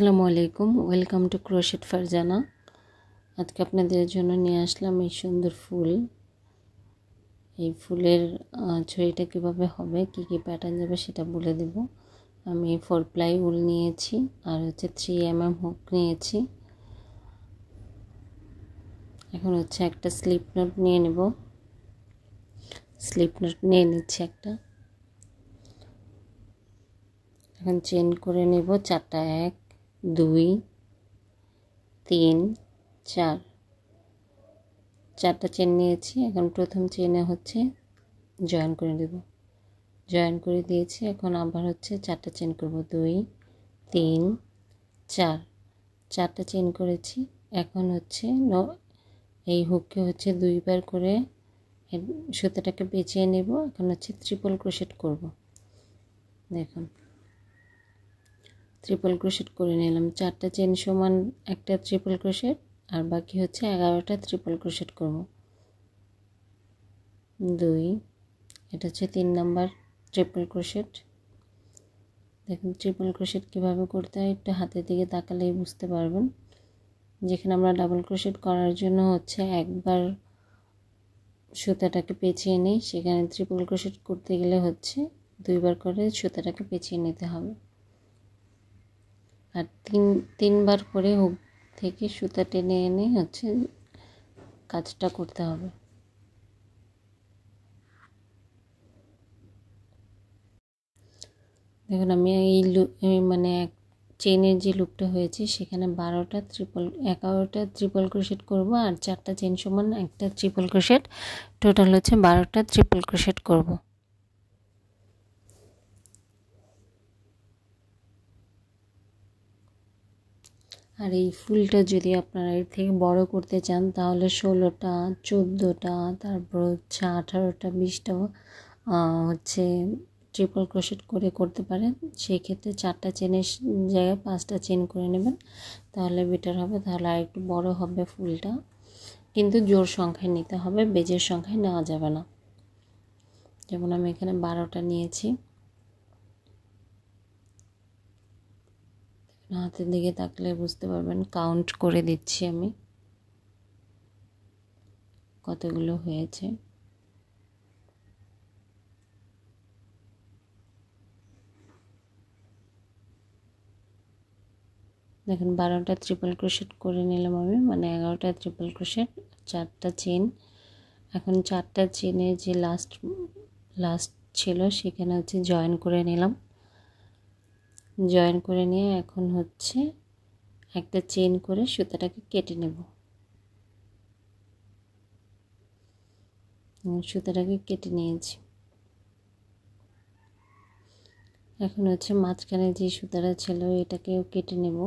আসসালামু আলাইকুম, welcome to crochet Farzana. আজকে আপনাদের জন্য নিয়ে আসলাম এই সুন্দর ফুল। এই ফুলের ছড়িটা কীভাবে হবে, কী কী প্যাটার্ন যাবে সেটা বলে দেব। আমি 4 প্লাই উল নিয়েছি আর 3mm হুক নিয়েছি। এখন একটা স্লিপ নট নিয়ে নেব। স্লিপ নট নিয়ে নিচ্ছি একটা। এখন চেন করে নেব 4টা, 1 2 3 4, 4টা চেন নিয়েছি। এখন প্রথম চেনে জয়েন করে দেব। জয়েন করে দিয়েছি। এখন আবার 4টা চেন করব, 2 3 4, 4টা চেন করেছি। এখন এই হুককে 2বার করে সুতাটাকে পেঁচিয়ে নেব। এখন ট্রিপল ক্রোশেট করব। দেখুন, ট্রিপল ক্রোশেট করে নিলাম। 4টা চেন সমান একটা ট্রিপল ক্রোশেট, আর বাকি 11টা ট্রিপল ক্রোশেট করব। 2, এটা 3 নাম্বার ট্রিপল ক্রোশেট। দেখুন ট্রিপল ক্রোশেট কীভাবে করতে হয় একটু হাতের দিকে তাকালেই বুঝতে পারবেন। যেখানে আমরা ডাবল ক্রোশেট করার জন্য একবার সুতাটাকে পেঁচিয়ে নিই, সেখানে ট্রিপল ক্রোশেট করতে গেলে 2বার করে সুতাটাকে পেঁচিয়ে নিতে হবে। আর তিনবার করে হুক থেকে সুতা টেনে এনে কাজটা করতে হবে। দেখুন আমি এক চেনের যে লুপটা হয়েছে সেখানে 11টা ট্রিপল ক্রোশেট করব, আর 4টা চেন সমান একটা ট্রিপল ক্রোশেট, টোটাল 12টা ট্রিপল ক্রোশেট করব। আর এই ফুলটা যদি আপনারা এর থেকে বড় করতে চান তাহলে 16টা 14টা, তারপর 18টা 20টা ট্রিপল ক্রোশেট করে করতে পারেন। সেই ক্ষেত্রে 4টা চেনের জায়গায় 5টা চেন করে নেবেন, তাহলে বেটার হবে। তাহলে আর একটু বড় হবে ফুলটা, কিন্তু জোড় সংখ্যায় নিতে হবে, বেজের সংখ্যায় নেওয়া যাবে না। যেমন আমি এখানে 12টা নিয়েছি। হাতের দিকে তাকলে বুঝতে পারবেন, কাউন্ট করে দিচ্ছি আমি কতগুলো হয়েছে। দেখুন 12টা ট্রিপল ক্রোশেট করে নিলাম আমি, 11টা ট্রিপল ক্রোশেট, 4টা চেন। এখন 4টা চেনের যে লাস্ট ছিল সেখানে জয়েন করে নিলাম। জয়েন করে নিয়ে এখন একটা চেন করে সুতাটাকে কেটে নেব। সুতাটাকে কেটে নিয়েছি। এখন মাঝখানে যে সুতাটা ছিল এটাকেও কেটে নেব।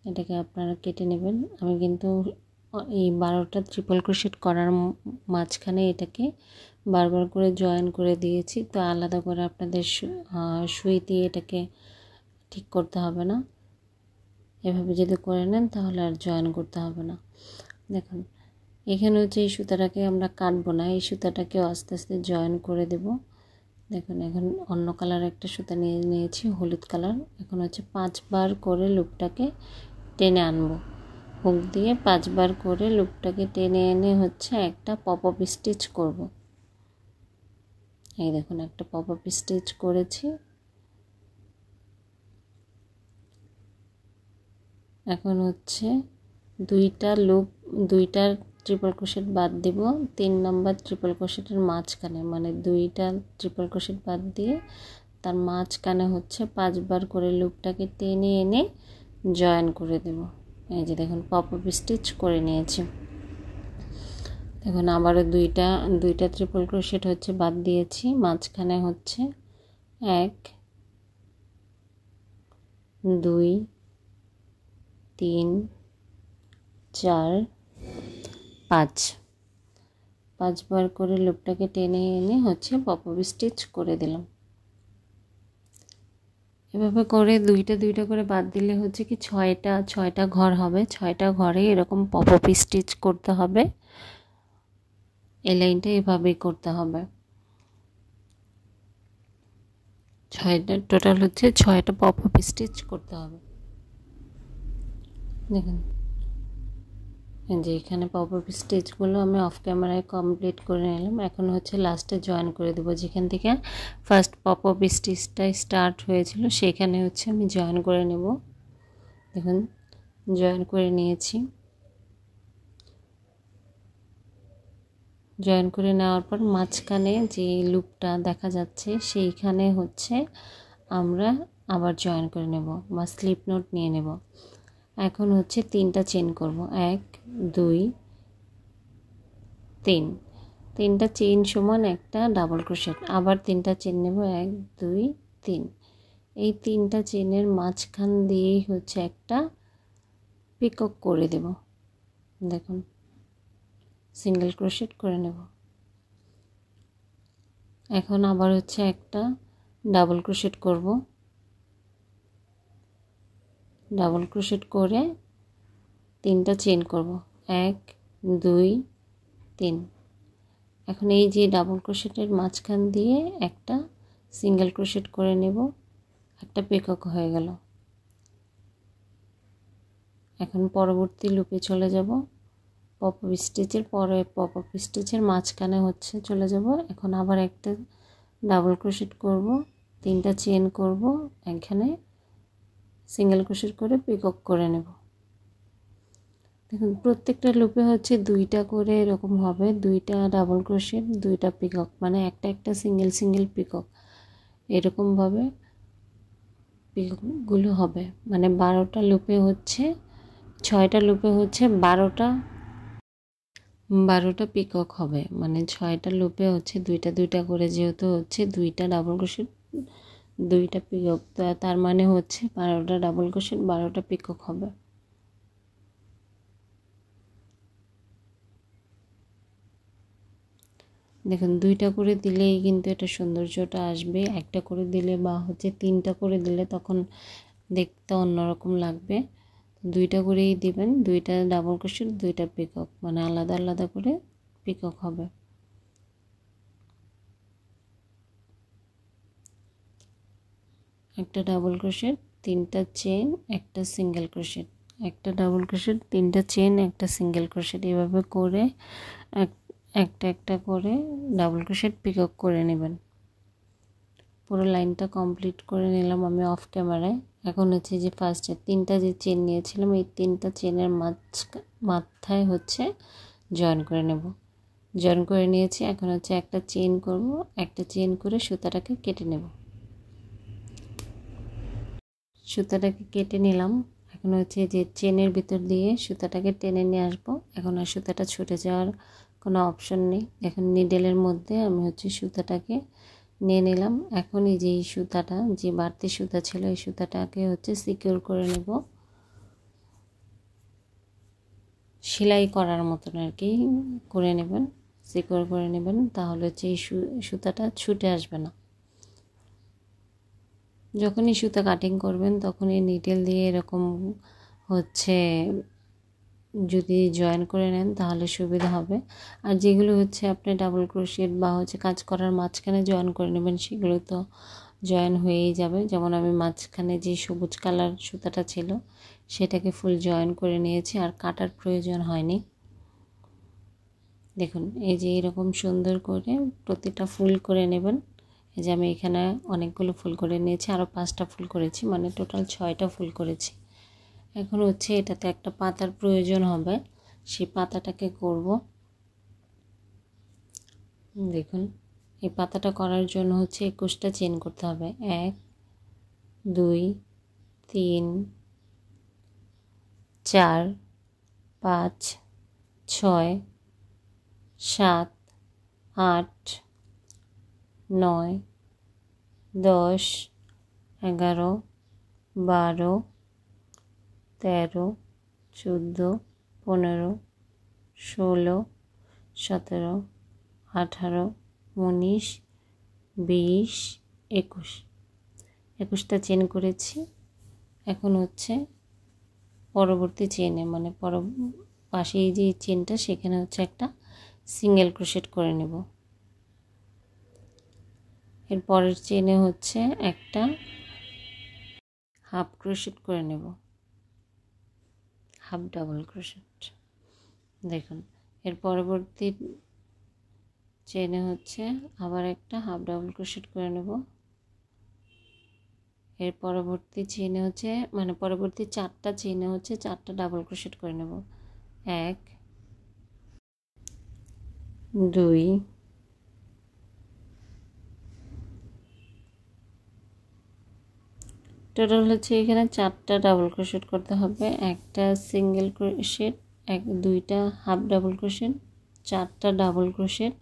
এটাকে আপনারা কেটে নেবেন। আমি কিন্তু এই 12টা ট্রিপল ক্রোশেট করার মাঝখানে এটাকে বারবার করে জয়েন করে দিয়েছি, তো আলাদা করে আপনাদের সুই দিয়ে এটাকে ঠিক করতে হবে না। এভাবে যদি করে নেন তাহলে আর জয়েন করতে হবে না। দেখুন এখানে এই সুতাটাকে আমরা কাটবো না, এই সুতাটাকে আস্তে আস্তে জয়েন করে দেব। দেখুন এখন অন্য কালার একটা সুতা নিয়েছি, হলুদ কালার। এখন 5বার করে লুপটাকে টেনে আনবো। হুক দিয়ে 5বার করে লুপটাকে টেনে এনে একটা পপ আপ স্টিচ করব। এই দেখুন একটা পপ আপ স্টিচ করেছি। এখন 2টা ট্রিপল ক্রোশেট বাদ দিব 3 নাম্বার ট্রিপল ক্রোশেটের মাঝখানে, 2টা ট্রিপল ক্রোশেট বাদ দিয়ে তার মাঝখানে 5বার করে লুপটাকে টেনে এনে জয়েন করে দেব। এই যে দেখুন পপ আপ স্টিচ করে নিয়েছি। এখন আবারও দুইটা ট্রিপল ক্রোশেট বাদ দিয়েছি। মাঝখানে 1 2 3 4 5, 5বার করে লুপটাকে টেনে এনে পপ আপ স্টিচ করে দিলাম। এভাবে করে দুইটা করে বাদ দিলে কি 6টা ঘর হবে। 6টা ঘরে এরকম পপ আপ স্টিচ করতে হবে। এই লাইনটা এভাবেই করতে হবে। 6টা টোটাল 6টা পপ আপ স্টিচ করতে হবে। দেখুন যে এখানে পপআপ স্টিচগুলো আমি অফ ক্যামেরায় কমপ্লিট করে নিলাম। এখন হচ্ছে লাস্টে জয়েন করে দেবো, যেখান থেকে ফার্স্ট পপআপ স্টিচটা স্টার্ট হয়েছিল সেখানে হচ্ছে আমি জয়েন করে নেব। দেখুন জয়েন করে নিয়েছি। জয়েন করে নেওয়ার পর মাঝখানে যে লুপটা দেখা যাচ্ছে সেইখানে হচ্ছে আমরা আবার জয়েন করে নেব বা স্লিপ নোট নিয়ে নেব। এখন হচ্ছে 3টা চেন করব, 1 2 3। 3টা চেন সমান একটা ডাবল ক্রোশেট, আবার 3টা চেন নেব, 1 2 3। এই 3টা চেনের মাঝখান দিয়েই হচ্ছে একটা পিকক করে দেব। দেখুন সিঙ্গেল ক্রোশেট করে নেব। এখন আবার হচ্ছে একটা ডাবল ক্রোশেট করব, ডাবল ক্রোশেট করে 3টা চেন করব, 1 2 3। এখন এই যে ডাবল ক্রোশেটের মাঝখান দিয়ে একটা সিঙ্গেল ক্রোশেট করে নেব, একটা পিকক হয়ে গেল। এখন পরবর্তী লুপে চলে যাব, পপআপ স্টিচের পরে পপআপ স্টিচের মাঝখানে হচ্ছে চলে যাব। এখন আবার একটা ডাবল ক্রোশেট করব, 3টা চেন করব, এখানে সিঙ্গেল ক্রোশেট করে পিকক করে নেব। দেখুন প্রত্যেকটা লুপে হচ্ছে 2টা করে এরকম হবে, 2টা ডাবল ক্রোশেট 2টা পিকক, মানে একটা একটা সিঙ্গেল সিঙ্গেল পিকক, এরকমভাবে পিকগুলো হবে। মানে 12টা লুপে হচ্ছে 6টা লুপে হচ্ছে 12টা পিকক হবে। মানে 6টা লুপে হচ্ছে 2টা 2টা করে, যেহেতু হচ্ছে 2টা ডাবল ক্রোশেট 2টা পিকক, তার মানে হচ্ছে 12টা ডাবল ক্রোশেট 12টা পিকক হবে। দেখুন 2টা করে দিলেই কিন্তু এটা সৌন্দর্যটা আসবে, একটা করে দিলে বা হচ্ছে 3টা করে দিলে তখন দেখতে অন্যরকম লাগবে। 2টা করেই দিবেন, 2টা ডাবল ক্রোশেট 2টা পিকক, মানে আলাদা আলাদা করে পিকক হবে। একটা ডাবল ক্রোশেট 3টা চেন একটা সিঙ্গেল ক্রোশেট, একটা ডাবল ক্রোশেট 3টা চেন একটা সিঙ্গেল ক্রোশেট, এভাবে করে একটা একটা করে ডাবল ক্রোশেট পিকক করে নেবেন। পুরো লাইনটা কমপ্লিট করে নিলাম আমি অফ ক্যামেরায়। এখন হচ্ছে যে ফার্স্টে 3টা যে চেন নিয়েছিলাম এই 3টা চেনের মাথায় হচ্ছে জয়েন করে নেব। জয়েন করে নিয়েছি, এখন হচ্ছে একটা চেন করব, একটা চেন করে সুতাটাকে কেটে নেব। সুতাটাকে কেটে নিলাম। এখন হচ্ছে যে চেনের ভিতর দিয়ে সুতাটাকে টেনে নিয়ে আসবো। এখন আর সুতাটা ছুটে যাওয়ার কোনো অপশন নেই। এখন নিডেলের মধ্যে আমি হচ্ছে সুতাটাকে নিয়ে নিলাম। এখন এই যে সুতাটা, যে বাড়তি সুতা ছিল এই সুতাটাকে হচ্ছে সিকিউর করে নেব, সেলাই করার মতন আর কি করে নেবেন, সিকিউর করে নেবেন, তাহলে হচ্ছে এই সুতাটা ছুটে আসবে না। যখনই সুতা কাটিং করবেন তখনই নিডেল দিয়ে এরকম হচ্ছে যদি জয়েন করে নেন তাহলে সুবিধা হবে। আর যেগুলো হচ্ছে আপনি ডাবল ক্রোশেট বা হচ্ছে কাজ করার মাঝখানে জয়েন করে নেবেন সেগুলো তো জয়েন হয়েই যাবে। যেমন আমি মাঝখানে যে সবুজ কালার সুতাটা ছিল সেটাকে ফুল জয়েন করে নিয়েছি, আর কাটার প্রয়োজন হয়নি। দেখুন এই যে এরকম সুন্দর করে প্রতিটা ফুল করে নেবেন। এই যে আমি এখানে অনেকগুলো ফুল করে নিয়েছি, আরও 5টা ফুল করেছি, মানে টোটাল 6টা ফুল করেছি। এখন হচ্ছে এটাতে একটা পাতার প্রয়োজন হবে, সেই পাতাটাকে করব। দেখুন এই পাতাটা করার জন্য হচ্ছে 21টা চেন করতে হবে, 1 2 3 4 5 6 7 8 9 10 11 12 13 14 15 16 17 18 19 20 21। 21টা চেন করেছি। এখন হচ্ছে পরবর্তী চেনে মানে পাশে এই যে চেনটা সেখানে হচ্ছে একটা সিঙ্গেল ক্রোশেট করে নেব। এর পরের চেনে হচ্ছে একটা হাফ ক্রোশেট করে নেব। Half double crochet. দেখুন এর পরবর্তী চেনে হচ্ছে আবার একটা হাফ ডাবল ক্রোশেট করে নেব। এর পরবর্তী চেনে হচ্ছে মানে পরবর্তী 4টা চেনে হচ্ছে 4টা ডাবল ক্রোশেট করে নেব। 1 2 টোটাল হচ্ছে এখানে 4টা ডাবল ক্রোশেট করতে হবে। একটা সিঙ্গেল ক্রোশেট, দুইটা হাফ ডাবল ক্রোশেট, 4টা ডাবল ক্রোশেট।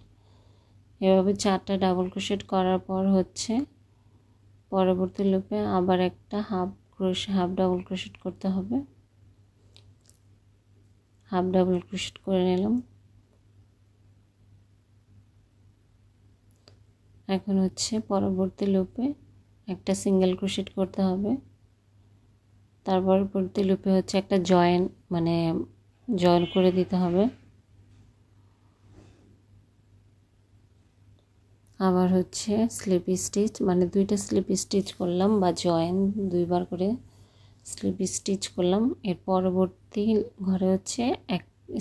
এভাবে 4টা ডাবল ক্রোশেট করার পর হচ্ছে পরবর্তী লুপে আবার একটা হাফ ডাবল ক্রোশেট করতে হবে। হাফ ডাবল ক্রোশেট করে নিলাম। এখন হচ্ছে পরবর্তী লুপে একটা সিঙ্গেল ক্রোশেট করতে হবে। তারপর পরবর্তী লুপে হচ্ছে একটা জয়েন করে দিতে হবে। আবার হচ্ছে স্লিপ স্টিচ, মানে 2টা স্লিপ স্টিচ করলাম বা জয়েন 2বার করে স্লিপ স্টিচ করলাম। এর পরবর্তী ঘরে হচ্ছে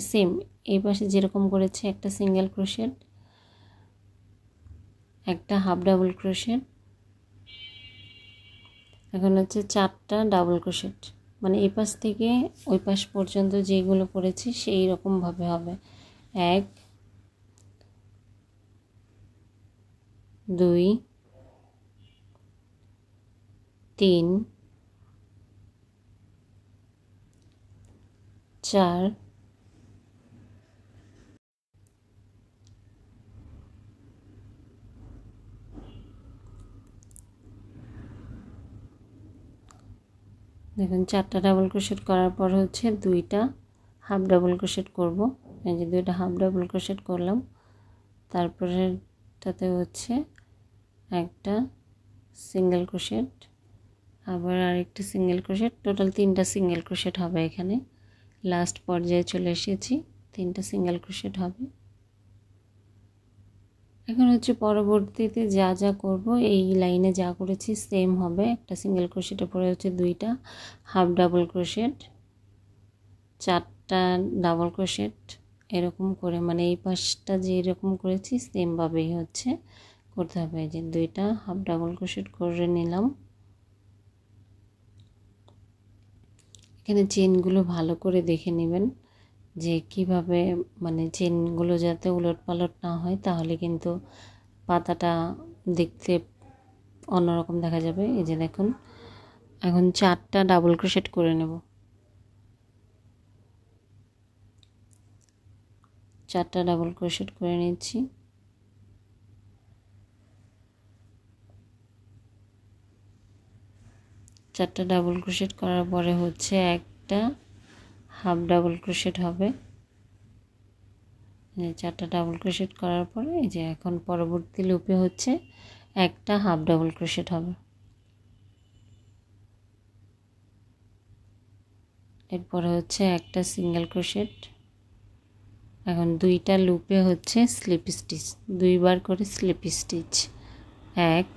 সেম এই পাশে যেরকম করেছে একটা সিঙ্গেল ক্রোশেট, একটা হাফ ডাবল ক্রোশেট। এখন হচ্ছে 4টা ডাবল ক্রোশেট, মানে এই পাশ থেকে ওই পাশ পর্যন্ত যেগুলো করেছি সেই রকমভাবে হবে। 1 2 3 4 দেখুন 4টা ডাবল ক্রোশেট করার পর হচ্ছে 2টা হাফ ডাবল ক্রোশেট করব। এই যে 2টা হাফ ডাবল ক্রোশেট করলাম। তারপরেটাতে হচ্ছে একটা সিঙ্গেল ক্রোশেট, আবার আরেকটা সিঙ্গেল ক্রোশেট, টোটাল 3টা সিঙ্গেল ক্রোশেট হবে। এখানে লাস্ট পর্যায়ে চলে এসেছি, 3টা সিঙ্গেল ক্রোশেট হবে। এখন হচ্ছে পরবর্তীতে যা যা করব এই লাইনে যা করেছি সেম হবে। একটা সিঙ্গেল ক্রোশেটের পরে হচ্ছে 2টা হাফ ডাবল ক্রোশেট, 4টা ডাবল ক্রোশেট, এরকম করে মানে এই পাশটা যে এরকম করেছি সেমভাবেই হচ্ছে করতে হবে। যে 2টা হাফ ডাবল ক্রোশেট করে নিলাম। এখানে চেনগুলো ভালো করে দেখে নেবেন যে কিভাবে মানে চেনগুলো যাতে উলটপালট না হয়, তাহলে কিন্তু পাতাটা দেখতে অন্যরকম দেখা যাবে। এই যে দেখুন এখন 4টা ডাবল ক্রোশেট করে নেব। 4টা ডাবল ক্রোশেট করে নিচ্ছি। চারটা ডাবল ক্রোশেট করার পরে হচ্ছে একটা হাফ ডাবল ক্রোশেট হবে। 4টা ডাবল ক্রোশেট করার পরে এই যে এখন পরবর্তী লুপে হচ্ছে একটা হাফ ডাবল ক্রোশেট হবে। এরপরে হচ্ছে একটা সিঙ্গেল ক্রোশেট। এখন 2টা লুপে হচ্ছে স্লিপ স্টিচ, 2বার করে স্লিপ স্টিচ। 1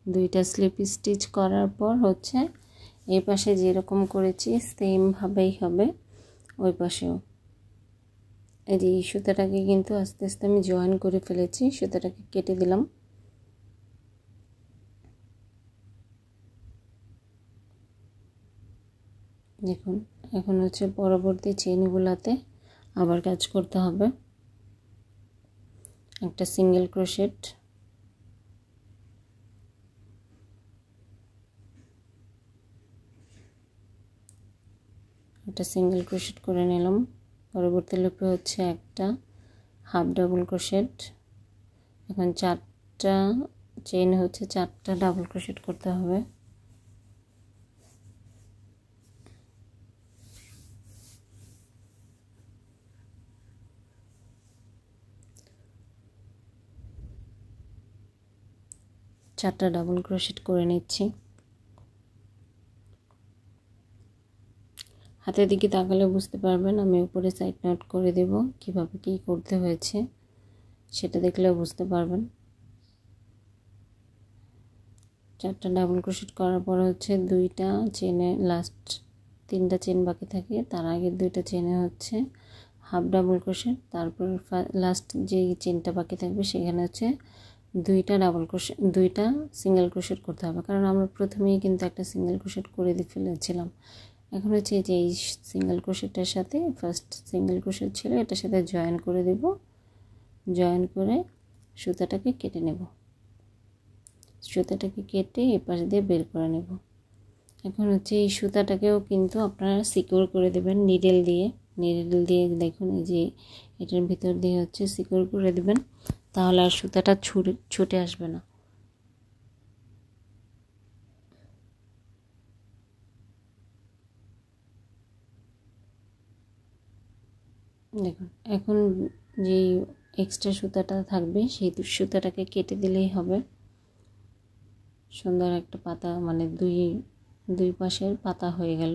2টা স্লিপ স্টিচ করার পর হচ্ছে এই পাশে যেরকম করেছি সেমভাবেই হবে ওই পাশেও। এই যে সুতাটাকে কিন্তু আস্তে আস্তে আমি জয়েন করে ফেলেছি, সুতাটাকে কেটে দিলাম। দেখুন এখন হচ্ছে পরবর্তী চেনগুলোতে আবার কাজ করতে হবে। একটা সিঙ্গেল ক্রোশেট, একটা সিঙ্গেল ক্রোশেট করে নিলাম। পরবর্তী লুপে হচ্ছে একটা হাফ ডাবল ক্রোশেট। এখন 4টা চেন হচ্ছে 4টা ডাবল ক্রোশেট করতে হবে। চারটা ডাবল ক্রোশেট করে নিচ্ছি। হাতের দিকে তাকালে বুঝতে পারবেন, আমি উপরে সাইড নোট করে দেব কিভাবে কি করতে হয়েছে। সেটা দেখলেও বুঝতে পারবেন। 4টা ডাবল ক্রোশেট করার পর হচ্ছে 2টা চেনে লাস্ট 3টা চেন বাকি থাকে, তার আগে 2টা চেনে হচ্ছে হাফ ডাবল ক্রোশেট, তারপর লাস্ট যে চেনটা বাকি থাকবে সেখানে হচ্ছে 2টা ডাবল ক্রোশেট 2টা সিঙ্গেল ক্রোশেট করতে হবে, কারণ আমরা প্রথমেই কিন্তু একটা সিঙ্গেল ক্রোশেট করে দিয়ে ফেলেছিলাম। এখন হচ্ছে যে এই সিঙ্গেল ক্রোশেটটার সাথে ফার্স্ট সিঙ্গেল ক্রোশেট ছিল এটার সাথে জয়েন করে দেব, জয়েন করে সুতাটাকে কেটে নেব। সুতাটাকে কেটে এপাশ দিয়ে বের করে নেব। এখন হচ্ছে এই সুতাটাকেও কিন্তু আপনারা সিকিউর করে দেবেন নিডেল দিয়ে। নিডেল দিয়ে দেখুন এই যে এটার ভিতর দিয়ে হচ্ছে সিকিউর করে দেবেন, তাহলে আর সুতাটা ছুটে আসবে না। দেখুন এখন যে এক্সট্রা সুতাটা থাকবে সেই সুতাটাকে কেটে দিলেই হবে। সুন্দর একটা পাতা, মানে দুই পাশের পাতা হয়ে গেল।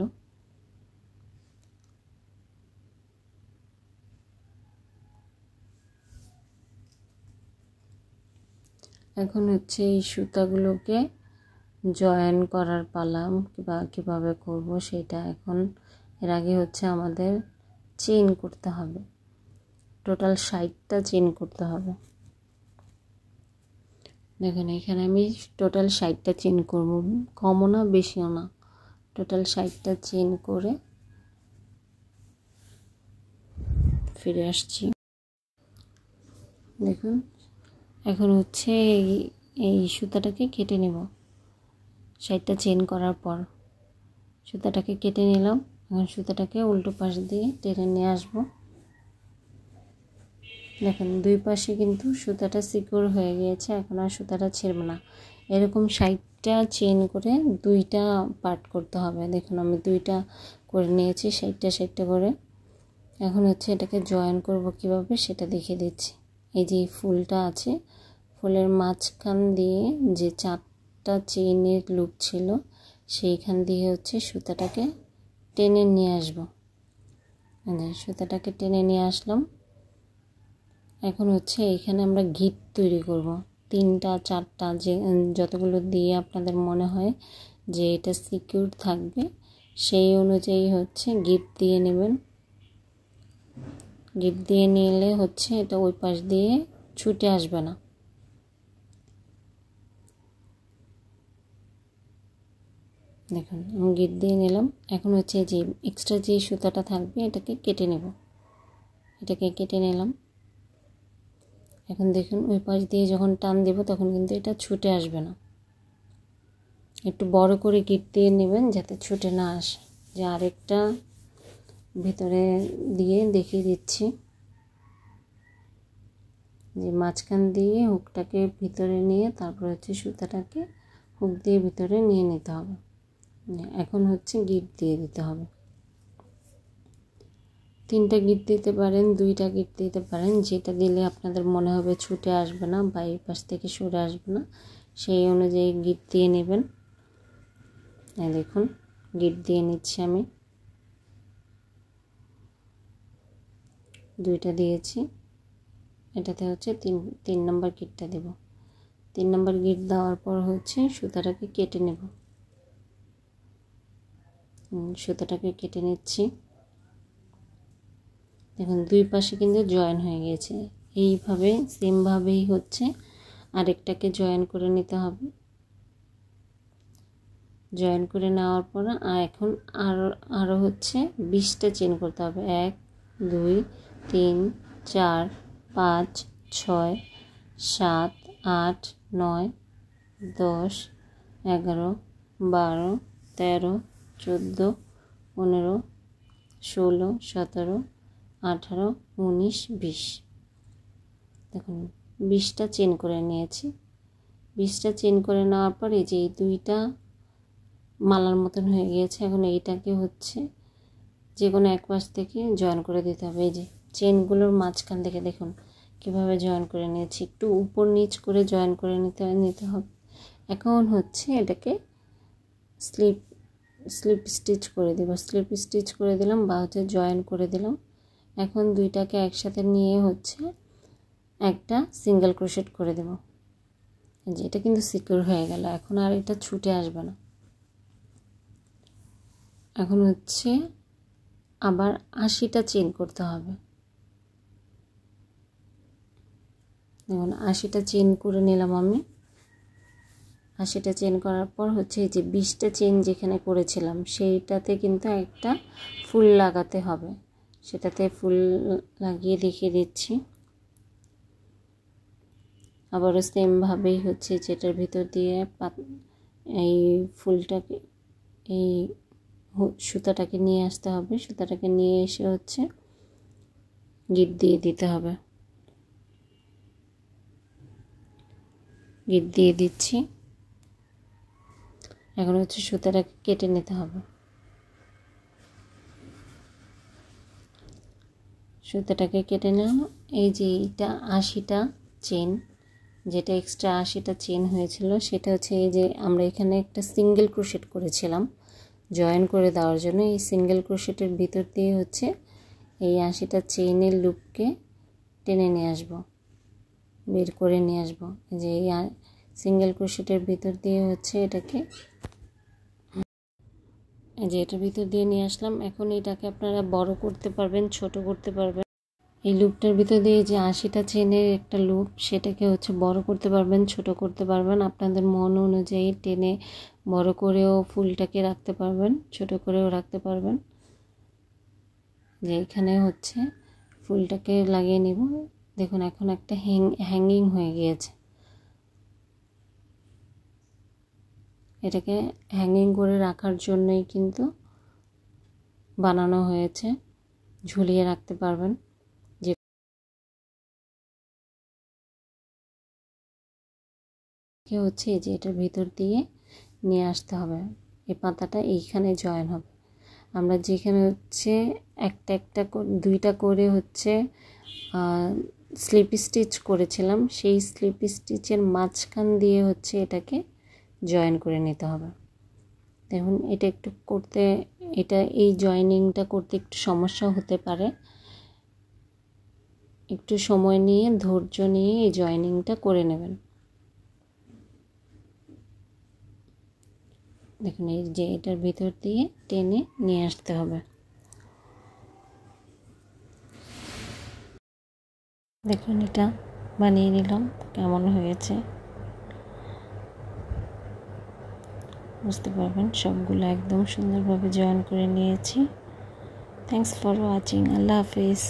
এখন হচ্ছে এই সুতাগুলোকে জয়েন করার পালা, কিভাবে করব সেটা এখন। এর আগে হচ্ছে আমাদের চেইন করতে হবে, টোটাল 60টা চেইন করতে হবে। দেখুন এখানে আমি টোটাল 60টা চেইন করব, কমও না বেশিও না, টোটাল 60টা চেইন করে ফিরে আসছি। দেখুন এখন হচ্ছে এই সুতাটাকে কেটে নেব। 60টা চেইন করার পর সুতাটাকে কেটে নিলাম। এখন সুতাটাকে উল্টো পাশ দিয়ে টেনে নিয়ে আসব। দেখুন দুই পাশে কিন্তু সুতাটা সিকিউর হয়ে গিয়েছে, এখন আর সুতাটা ছেড়বে না। এরকম 60টা চেইন করে 2টা পার্ট করতে হবে। দেখুন আমি 2টা করে নিয়েছি, 60টা করে। এখন হচ্ছে এটাকে জয়েন করব কিভাবে সেটা দেখিয়ে দিচ্ছি। এই যে ফুলটা আছে, ফুলের মাঝখান দিয়ে যে 4টা চেইনের লুপ ছিল সেইখান দিয়ে হচ্ছে সুতাটাকে টেনে নিয়ে আসব। সুতাটাকে টেনে নিয়ে আসলাম। এখন হচ্ছে এখানে আমরা গিট তৈরি করব, 3টা 4টা যে যতগুলো দিয়ে আপনাদের মনে হয় যে এটা সিকিউর থাকবে সেই অনুযায়ী হচ্ছে গিট দিয়ে নেবেন। গিট দিয়ে নিলে হচ্ছে এটা ওই পাশ দিয়ে ছুটে আসবে না। দেখুন আমি গিট দিয়ে নিলাম। এখন হচ্ছে যে এক্সট্রা যে সুতাটা থাকবে এটাকে কেটে নেব, এটাকে কেটে নিলাম। এখন দেখুন ওই পাশ দিয়ে যখন টান দেব তখন কিন্তু এটা ছুটে আসবে না। একটু বড় করে গিট দিয়ে নেবেন যাতে ছুটে না আসে। যে আরেকটা ভিতরে দিয়ে দেখিয়ে দিচ্ছি, যে মাঝখান দিয়ে হুকটাকে ভিতরে নিয়ে তারপর হচ্ছে সুতাটাকে হুক দিয়ে ভিতরে নিয়ে নিতে হবে। এখন হচ্ছে গিট দিয়ে দিতে হবে। 3টা গিট দিতে পারেন, 2টা গিট দিতে পারেন, যেটা দিলে আপনাদের মনে হবে ছুটে আসবে না বা এই পাশ থেকে সরে আসবে না সেই অনুযায়ী গিট দিয়ে নেবেন। দেখুন গিট দিয়ে নিচ্ছি আমি, 2টা দিয়েছি। এটাতে হচ্ছে 3 নম্বর গিটটা দেব। 3 নম্বর গিট দেওয়ার পর হচ্ছে সুতাটাকে কেটে নেব। সুতাটাকে কেটে নিচ্ছি। দেখুন দুই পাশে কিন্তু জয়েন হয়ে গেছে। এইভাবে সেমভাবেই হচ্ছে আরেকটাকে জয়েন করে নিতে হবে। জয়েন করে নেওয়ার পর এখন আরও হচ্ছে 20টা চেন করতে হবে। 1 2 3 4 5 6 7 8 9 10 11 12 13 14 15 16 17 18 19 20। দেখুন 20টা চেন করে নিয়েছি। 20টা চেন করে নেওয়ার পর এই যে এই 2টা মালার মতন হয়ে গিয়েছে। এখন এইটাকে হচ্ছে যে কোনো এক পাশ থেকে জয়েন করে দিতে হবে। এই যে চেনগুলোর মাঝখান থেকে দেখুন কিভাবে জয়েন করে নিয়েছি, একটু উপর নিচ করে জয়েন করে নিতে হবে। এখন হচ্ছে এটাকে স্লিপ স্টিচ করে দেব। স্লিপ স্টিচ করে দিলাম বা হচ্ছে জয়েন করে দিলাম। এখন 2টাকে একসাথে নিয়ে হচ্ছে একটা সিঙ্গেল ক্রোশেট করে দেব। যে এটা কিন্তু সিকিউর হয়ে গেল, এখন আর এটা ছুটে আসবে না। এখন হচ্ছে আবার 80টা চেইন করতে হবে। দেখুন 80টা চেইন করে নিলাম আমি। 80টা চেইন করার পর হচ্ছে এই যে 20টা চেইন যেখানে করেছিলাম সেইটাতে কিন্তু একটা ফুল লাগাতে হবে, সেটাতে ফুল লাগিয়ে দেখিয়ে দিচ্ছি। আবারও সেমভাবেই হচ্ছে যেটার ভিতর দিয়ে এই ফুলটাকে এই সুতাটাকে নিয়ে আসতে হবে। সুতাটাকে নিয়ে এসে হচ্ছে গিট দিয়ে দিতে হবে। গিট দিয়ে দিচ্ছি। এখন হচ্ছে সুতাটাকে কেটে নিতে হবে। সুতাটাকে কেটে নিলাম। এই যে এইটা 80টা চেন, যেটা এক্সট্রা 80টা চেন হয়েছিল সেটা হচ্ছে এই যে আমরা এখানে একটা সিঙ্গেল ক্রোশেট করেছিলাম জয়েন করে দেওয়ার জন্য। এই সিঙ্গেল ক্রোশেটের ভিতর দিয়ে হচ্ছে এই 80টা চেইনের লুপকে টেনে নিয়ে আসব, বের করে নিয়ে আসব। যে এই সিঙ্গেল ক্রোশেটের ভিতর দিয়ে হচ্ছে এটাকে যে এটার ভিতর দিয়ে নিয়ে আসলাম। এখন এটাকে আপনারা বড় করতে পারবেন, ছোট করতে পারবেন। এই লুপটার ভিতর দিয়ে যে 80টা চেনের একটা লুপ, সেটাকে হচ্ছে বড় করতে পারবেন, ছোট করতে পারবেন। আপনাদের মন অনুযায়ী টেনে বড় করেও ফুলটাকে রাখতে পারবেন, ছোট করেও রাখতে পারবেন। যে এখানে হচ্ছে ফুলটাকে লাগিয়ে নিব। দেখুন এখন একটা হ্যাঙ্গিং হয়ে গিয়েছে। এটাকে হ্যাঙ্গিং করে রাখার জন্যই কিন্তু বানানো হয়েছে, ঝুলিয়ে রাখতে পারবেন। যে হচ্ছে এই যে এটার ভিতর দিয়ে নিয়ে আসতে হবে, এই পাতাটা এইখানে জয়েন হবে। আমরা যেখানে হচ্ছে একটা দুইটা করে হচ্ছে স্লিপ স্টিচ করেছিলাম, সেই স্লিপ স্টিচের মাঝখান দিয়ে হচ্ছে এটাকে জয়েন করে নিতে হবে। দেখুন এটা একটু করতে, এই জয়েনিংটা করতে একটু সমস্যা হতে পারে। একটু সময় নিয়ে ধৈর্য নিয়ে এই জয়েনিংটা করে নেবেন। দেখুন এই যে এটার ভিতর দিয়ে টেনে নিয়ে আসতে হবে। দেখুন এটা বানিয়ে নিলাম, কেমন হয়েছে বুঝতে পারবেন। সবগুলো একদম সুন্দরভাবে জয়েন করে নিয়েছি। Thanks for watching. Allah Hafiz.